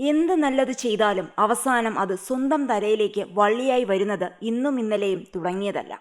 എന്ത് നല്ലത് ചെയ്താലും അവസാനം അത് സ്വന്തം തലയിലേക്ക് വള്ളിയായി വരുന്നത് ഇന്നും ഇന്നലെയും തുടങ്ങിയതല്ല.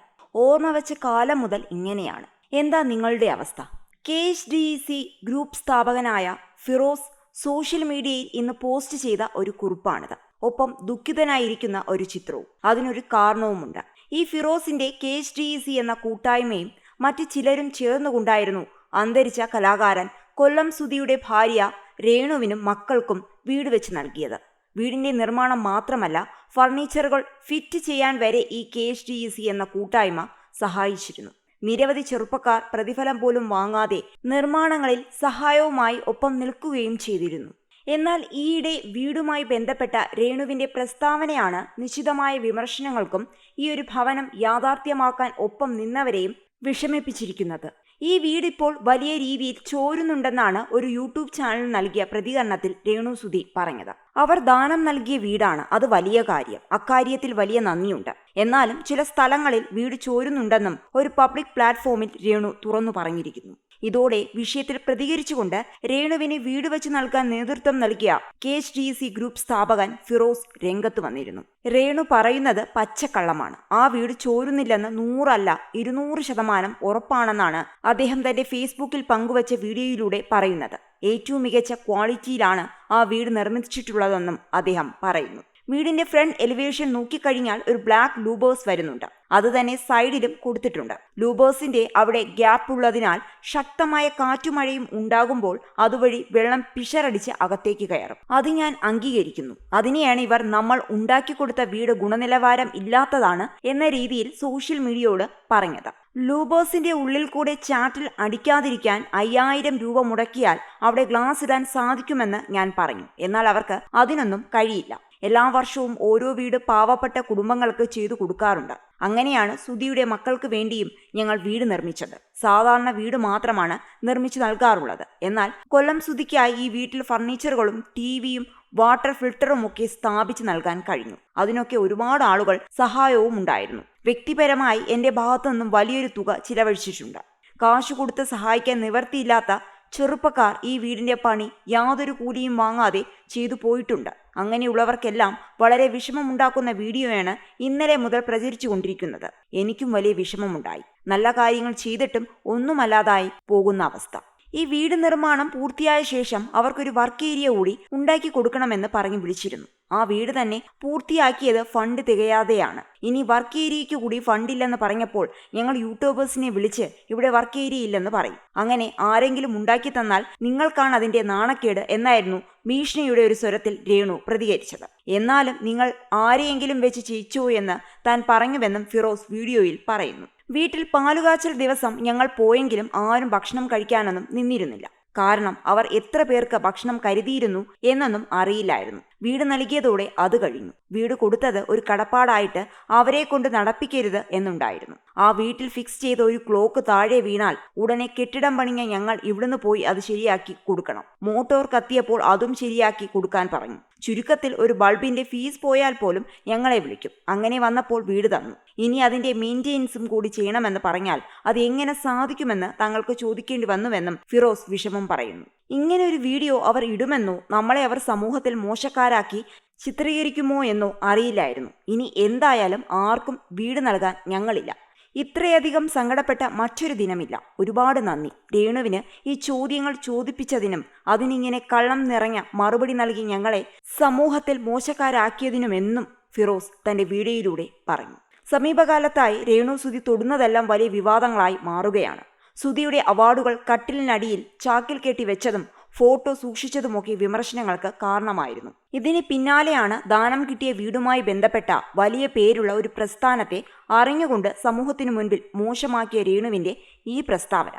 ഓർമ്മ വെച്ച കാലം മുതൽ ഇങ്ങനെയാണ്. എന്താ നിങ്ങളുടെ അവസ്ഥ? KHDEC ഗ്രൂപ്പ് സ്ഥാപകനായ ഫിറോസ് സോഷ്യൽ മീഡിയയിൽ ഇന്ന് പോസ്റ്റ് ചെയ്ത ഒരു കുറിപ്പാണിത്. ഒപ്പം ദുഃഖിതനായിരിക്കുന്ന ഒരു ചിത്രവും. അതിനൊരു കാരണവുമുണ്ട്. ഈ ഫിറോസിന്റെ KHDEC എന്ന കൂട്ടായ്മയും മറ്റു ചിലരും ചേർന്നുകൊണ്ടായിരുന്നു അന്തരിച്ച കലാകാരൻ കൊല്ലം സുധിയുടെ ഭാര്യ രേണുവിനും മക്കൾക്കും വീട് വെച്ച് നൽകിയത്. വീടിന്റെ നിർമ്മാണം മാത്രമല്ല, ഫർണിച്ചറുകൾ ഫിറ്റ് ചെയ്യാൻ വരെ ഈ KHDEC എന്ന കൂട്ടായ്മ സഹായിച്ചിരുന്നു. നിരവധി ചെറുപ്പക്കാർ പ്രതിഫലം പോലും വാങ്ങാതെ നിർമ്മാണങ്ങളിൽ സഹായവുമായി ഒപ്പം നിൽക്കുകയും ചെയ്തിരുന്നു. എന്നാൽ ഈയിടെ വീടുമായി ബന്ധപ്പെട്ട രേണുവിന്റെ പ്രസ്താവനയാണ് നിശ്ചിതമായ വിമർശനങ്ങൾക്കും ഈ ഒരു ഭവനം യാഥാർത്ഥ്യമാക്കാൻ ഒപ്പം നിന്നവരെയും വിഷമിപ്പിച്ചിരിക്കുന്നത്. ഈ വീടിപ്പോൾ വലിയ രീതിയിൽ ചോരുന്നുണ്ടെന്നാണ് ഒരു യൂട്യൂബ് ചാനൽ നൽകിയ പ്രതികരണത്തിൽ രേണു സുധി പറഞ്ഞത്. അവർ ദാനം നൽകിയ വീടാണ്, അത് വലിയ കാര്യം. അക്കാര്യത്തിൽ വലിയ നന്ദിയുണ്ട്. എന്നാലും ചില സ്ഥലങ്ങളിൽ വീട് ചോരുന്നുണ്ടെന്നും ഒരു പബ്ലിക് പ്ലാറ്റ്ഫോമിൽ രേണു തുറന്നു പറഞ്ഞിരിക്കുന്നു. ഇതോടെ വിഷയത്തിൽ പ്രതികരിച്ചുകൊണ്ട് രേണുവിന് വീട് വെച്ച് നൽകാൻ നേതൃത്വം നൽകിയ KHDEC ഗ്രൂപ്പ് സ്ഥാപകൻ ഫിറോസ് രംഗത്ത് വന്നിരുന്നു. രേണു പറയുന്നത് പച്ചക്കള്ളമാണ്. ആ വീട് ചോരുന്നില്ലെന്ന് 100 അല്ല 200% ഉറപ്പാണെന്നാണ് അദ്ദേഹം തന്റെ ഫേസ്ബുക്കിൽ പങ്കുവച്ച വീഡിയോയിലൂടെ പറയുന്നത്. ഏറ്റവും മികച്ച ക്വാളിറ്റിയിലാണ് ആ വീട് നിർമ്മിച്ചിട്ടുള്ളതെന്നും അദ്ദേഹം പറയുന്നു. വീടിന്റെ ഫ്രണ്ട് എലിവേഷൻ നോക്കിക്കഴിഞ്ഞാൽ ഒരു ബ്ലാക്ക് ലൂബേഴ്സ് വരുന്നുണ്ട്. അത് തന്നെ സൈഡിലും കൊടുത്തിട്ടുണ്ട്. ലൂബേഴ്സിന്റെ അവിടെ ഗ്യാപ്പ് ഉള്ളതിനാൽ ശക്തമായ കാറ്റുമഴയും ഉണ്ടാകുമ്പോൾ അതുവഴി വെള്ളം പിഷറടിച്ച് അകത്തേക്ക് കയറും. അത് ഞാൻ അംഗീകരിക്കുന്നു. അതിനെയാണ് ഇവർ നമ്മൾ ഉണ്ടാക്കിക്കൊടുത്ത വീട് ഗുണനിലവാരം ഇല്ലാത്തതാണ് എന്ന രീതിയിൽ സോഷ്യൽ മീഡിയയോട് പറഞ്ഞത്. ലൂബേഴ്സിന്റെ ഉള്ളിൽ കൂടെ ചാറ്റിൽ അടിക്കാതിരിക്കാൻ 5000 രൂപ മുടക്കിയാൽ അവിടെ ഗ്ലാസ് ഇടാൻ സാധിക്കുമെന്ന് ഞാൻ പറഞ്ഞു. എന്നാൽ അവർക്ക് അതിനൊന്നും കഴിയില്ല. എല്ലാ വർഷവും ഓരോ വീട് പാവപ്പെട്ട കുടുംബങ്ങൾക്ക് ചെയ്തു കൊടുക്കാറുണ്ട്. അങ്ങനെയാണ് സുധിയുടെ മക്കൾക്ക് വേണ്ടിയും ഞങ്ങൾ വീട് നിർമ്മിച്ചത്. സാധാരണ വീട് മാത്രമാണ് നിർമ്മിച്ചു നൽകാറുള്ളത്. എന്നാൽ കൊല്ലം സുധിക്കായി ഈ വീട്ടിൽ ഫർണിച്ചറുകളും TVയും വാട്ടർ ഫിൽട്ടറും ഒക്കെ സ്ഥാപിച്ചു നൽകാൻ കഴിഞ്ഞു. അതിനൊക്കെ ഒരുപാട് ആളുകൾ സഹായവും ഉണ്ടായിരുന്നു. വ്യക്തിപരമായി എൻ്റെ ഭാഗത്തു നിന്നും വലിയൊരു തുക ചിലവഴിച്ചിട്ടുണ്ട്. കാശു കൊടുത്ത് സഹായിക്കാൻ നിവർത്തിയില്ലാത്ത ചെറുപ്പക്കാർ ഈ വീടിന്റെ പണി യാതൊരു കൂലിയും വാങ്ങാതെ ചെയ്തു പോയിട്ടുണ്ട്. അങ്ങനെയുള്ളവർക്കെല്ലാം വളരെ വിഷമമുണ്ടാക്കുന്ന വീഡിയോയാണ് ഇന്നലെ മുതൽ പ്രചരിച്ചു കൊണ്ടിരിക്കുന്നത്. എനിക്കും വലിയ വിഷമമുണ്ടായി. നല്ല കാര്യങ്ങൾ ചെയ്തിട്ടും ഒന്നുമല്ലാതായി പോകുന്ന അവസ്ഥ. ഈ വീട് നിർമ്മാണം പൂർത്തിയായ ശേഷം അവർക്കൊരു വർക്ക് ഏരിയ കൂടി ഉണ്ടാക്കി കൊടുക്കണമെന്ന് പറഞ്ഞു വിളിച്ചിരുന്നു. ആ വീട് തന്നെ പൂർത്തിയാക്കിയത് ഫണ്ട് തികയാതെയാണ്. ഇനി വർക്ക് ഏരിയയ്ക്ക് കൂടി ഫണ്ടില്ലെന്ന് പറഞ്ഞപ്പോൾ ഞങ്ങൾ യൂട്യൂബേഴ്സിനെ വിളിച്ച് ഇവിടെ വർക്ക് ഏരിയ ഇല്ലെന്ന് പറയും. അങ്ങനെ ആരെങ്കിലും ഉണ്ടാക്കി തന്നാൽ നിങ്ങൾക്കാണ് അതിന്റെ നാണക്കേട് എന്നായിരുന്നു ഭീഷണിയുടെ ഒരു സ്വരത്തിൽ രേണു പ്രതികരിച്ചത്. എന്നാലും നിങ്ങൾ ആരെയെങ്കിലും വെച്ച് ചെയ്യിച്ചോ എന്ന് താൻ പറഞ്ഞുവെന്നും ഫിറോസ് വീഡിയോയിൽ പറയുന്നു. വീട്ടിൽ പാലുകാച്ചൽ ദിവസം ഞങ്ങൾ പോയെങ്കിലും ആരും ഭക്ഷണം കഴിക്കാനൊന്നും നിന്നിരുന്നില്ല. കാരണം അവർ എത്ര പേർക്ക് ഭക്ഷണം കരുതിയിരുന്നു എന്നൊന്നും അറിയില്ലായിരുന്നു. വീട് നൽകിയതോടെ അത് കഴിഞ്ഞു. വീട് കൊടുത്തത് ഒരു കടപ്പാടായിട്ട് അവരെ കൊണ്ട് നടപ്പിക്കരുത് എന്നുണ്ടായിരുന്നു. ആ വീട്ടിൽ ഫിക്സ് ചെയ്ത ഒരു ക്ലോക്ക് താഴെ വീണാൽ ഉടനെ കെട്ടിടം പണിഞ്ഞ ഞങ്ങൾ ഇവിടുന്ന് പോയി അത് ശരിയാക്കി കൊടുക്കണം. മോട്ടോർ കത്തിയപ്പോൾ അതും ശരിയാക്കി കൊടുക്കാൻ പറഞ്ഞു. ചുരുക്കത്തിൽ ഒരു ബൾബിന്റെ ഫീസ് പോയാൽ പോലും ഞങ്ങളെ വിളിക്കും. അങ്ങനെ വന്നപ്പോൾ വീട് തന്നു. ഇനി അതിന്റെ മെയിൻ്റെനൻസും കൂടി ചെയ്യണമെന്ന് പറഞ്ഞാൽ അത് എങ്ങനെ സാധിക്കുമെന്ന് തങ്ങൾക്ക് ചോദിക്കേണ്ടി വന്നുവെന്നും ഫിറോസ് വിഷമം പറയുന്നു. ഇങ്ങനെ ഒരു വീഡിയോ അവർ ഇടുമെന്നോ നമ്മളെ അവർ സമൂഹത്തിൽ മോശക്കാരാക്കി ചിത്രീകരിക്കുമോ എന്നോ അറിയില്ലായിരുന്നു. ഇനി എന്തായാലും ആർക്കും വീട് നൽകാൻ ഞങ്ങളില്ല. ഇത്രയധികം സങ്കടപ്പെട്ട മറ്റൊരു ദിനമില്ല. ഒരുപാട് നന്ദി. രേണുവിന് ഈ ചോദ്യങ്ങൾ ചോദിപ്പിച്ചതിനും അതിനിങ്ങനെ കള്ളം നിറഞ്ഞ മറുപടി നൽകി ഞങ്ങളെ സമൂഹത്തിൽ മോശക്കാരാക്കിയതിനുമെന്നും ഫിറോസ് തന്റെ വീഡിയോയിലൂടെ പറഞ്ഞു. സമീപകാലത്തായി രേണു സുധി തൊടുന്നതെല്ലാം വലിയ വിവാദങ്ങളായി മാറുകയാണ്. സുധിയുടെ അവാർഡുകൾ കട്ടിലിനടിയിൽ ചാക്കിൽ കെട്ടി വെച്ചതും ഫോട്ടോ സൂക്ഷിച്ചതുമൊക്കെ വിമർശനങ്ങൾക്ക് കാരണമായിരുന്നു. ഇതിന് പിന്നാലെയാണ് ദാനം കിട്ടിയ വീടുമായി ബന്ധപ്പെട്ട വലിയ പേരുള്ള ഒരു പ്രസ്ഥാനത്തെ അറിഞ്ഞുകൊണ്ട് സമൂഹത്തിനു മുൻപിൽ മോശമാക്കിയ രേണുവിന്റെ ഈ പ്രസ്താവന.